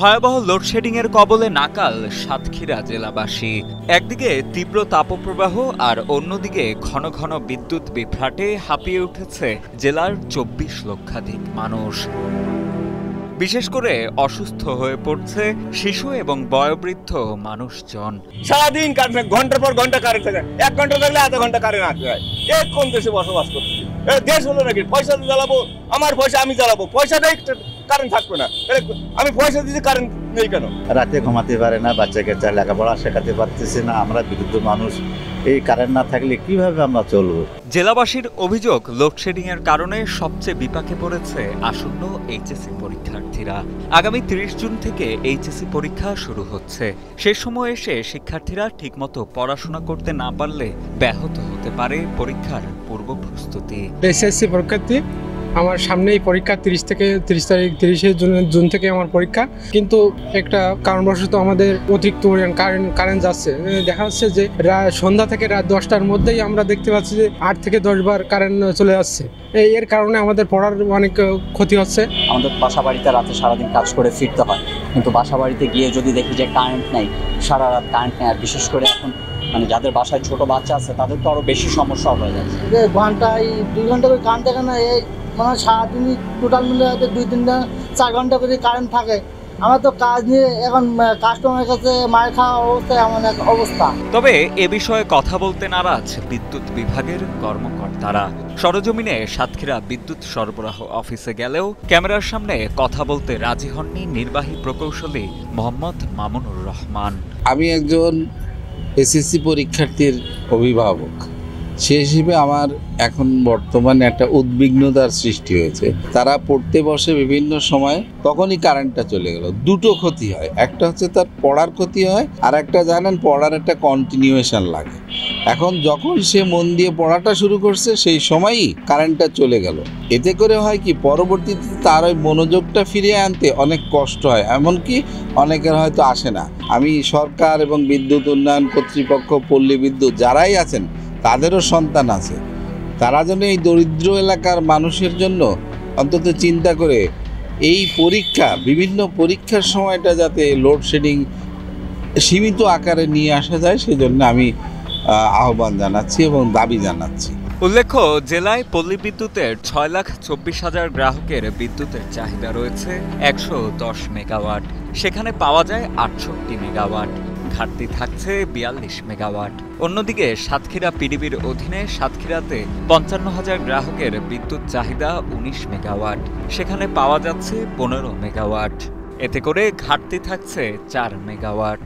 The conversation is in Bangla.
ভয়াবহ লোডশেডিং এর কবলে নাকাল সাতক্ষীরা জেলাবাসী। একদিকে তীব্র তাপপ্রবাহ আর অন্যদিকে ঘন ঘন বিদ্যুৎ বিভ্রাটে হাঁপিয়ে উঠেছে জেলার ২৪ লক্ষাধিক মানুষ। বিশেষ করে অসুস্থ হয়ে পড়ছে শিশু এবং বয়োবৃদ্ধ মানুষজন। সারাদিন কারেন্ট, ঘন্টার পর ঘন্টা কারেন্ট থাকে, ১ ঘন্টা থাকলে আধা ঘন্টা কারেন্ট আসবে। এই কোন দেশে বসবাস করছি? দেশ হলো নাকি পয়সা জ্বালাবো, আমার পয়সা আমি জ্বালাবো, পয়সা নেই কারেন্ট থাকবে না, আমি পয়সা দিতে কারেন্ট নেই কেন? রাতে ঘুমাতে পারে না, বাচ্চাকে লেখাপড়া শেখাতে পারতেছে না। আমরা বিদ্যুৎ মানুষ, এই কারেন্ট না থাকলে কিভাবে আমরা চলবো? জেলাবাসীর অভিযোগ, লোডশেডিং এর কারণে সবচেয়ে বিপাকে পড়েছে আসন্ন এইচএসসি পরীক্ষার্থীরা। আগামী ৩০ জুন থেকে এইচএসসি পরীক্ষা শুরু হচ্ছে। সে সময় এসে শিক্ষার্থীরা ঠিকমতো পড়াশোনা করতে না পারলে ব্যাহত হতে পারে পরীক্ষার পূর্ব প্রস্তুতি। এসএসসি পরীক্ষার্থী, আমার সামনেই পরীক্ষা 30 জুন থেকে আমার পরীক্ষা। কিন্তু একটা কারণবশত আমাদের অতিরিক্ত কারেন্ট যাচ্ছে। দেখা যাচ্ছে যে সন্ধ্যা থেকে রাত 10টার মধ্যেই আমরা দেখতে পাচ্ছি যে 8 থেকে 10 বার কারেন্ট চলে যাচ্ছে। এর কারণে আমাদের পড়ার অনেক ক্ষতি হচ্ছে। আমাদের বাসা বাড়িতে রাতে সারাদিন কাজ করে ফিরতে হয়, কিন্তু বাসা বাড়িতে গিয়ে যদি দেখি যে কারেন্ট নেই, সারা রাত কারেন্ট নেই। আর বিশেষ করে এখন যাদের বাসায় ছোট বাচ্চা আছে তাদের তো আরো বেশি সমস্যা হয়ে যাচ্ছে। ঘন্টায় 2 ঘন্টা করে কারেন্ট থাকে না, এই সারাদিন টোটাল মিলে 2-3-4 ঘন্টা করে কারেন্ট থাকে। আমার তো কাজ নিয়ে এখন কাস্টমারের কাছে মার খাওয়া অবস্থায় এমন এক অবস্থা। তবে এ বিষয়ে কথা বলতে নারাজ বিদ্যুৎ বিভাগের কর্মকর্তারা। সরজমিনে সাতক্ষীরা বিদ্যুৎ সরবরাহ অফিসে গেলেও ক্যামেরার সামনে কথা বলতে রাজি হননি নির্বাহী প্রকৌশলী মোহাম্মদ মামুনুর রহমান। আমি একজন এসএসসি পরীক্ষার্থীর অভিভাবক, সে হিসেবে আমার এখন বর্তমানে একটা উদ্বিগ্নতার সৃষ্টি হয়েছে। তারা পড়তে বসে বিভিন্ন সময়, তখনই কারেন্টটা চলে গেল। দুটো ক্ষতি হয়, একটা হচ্ছে তার পড়ার ক্ষতি হয়, আর একটা জানেন পড়ার একটা কন্টিনিউয়েশন লাগে। এখন যখন সে মন দিয়ে পড়াটা শুরু করছে সেই সময়ই কারেন্টটা চলে গেল। এতে করে হয় কি, পরবর্তীতে তার ওই মনোযোগটা ফিরিয়ে আনতে অনেক কষ্ট হয়, এমনকি অনেকের হয়তো আসে না। আমি সরকার এবং বিদ্যুৎ উন্নয়ন কর্তৃপক্ষ, পল্লী বিদ্যুৎ যারাই আছেন তাদেরও সন্তান আছে, তারা যেন এই দরিদ্র এলাকার মানুষের জন্য অন্তত চিন্তা করে এই বিভিন্ন পরীক্ষার সময়টা যাতে লোডশেডিং সীমিত আকারে নিয়ে আসা যায়, সেজন্য আমি আহ্বান জানাচ্ছি এবং দাবি জানাচ্ছি। উল্লেখ্য, জেলায় পল্লী বিদ্যুতের ৬,২৪,০০০ গ্রাহকের বিদ্যুতের চাহিদা রয়েছে ১১০ মেগাওয়াট। সেখানে পাওয়া যায় ৬৮ মেগাওয়াট, ঘাটতি থাকছে ৪২ মেগাওয়াট। অন্যদিকে সাতক্ষীরা পিডিবির অধীনে সাতক্ষীরাতে ৫৫,০০০ গ্রাহকের বিদ্যুৎ চাহিদা ১৯ মেগাওয়াট, সেখানে পাওয়া যাচ্ছে ১৫ মেগাওয়াট। এতে করে ঘাটতি থাকছে ৪ মেগাওয়াট।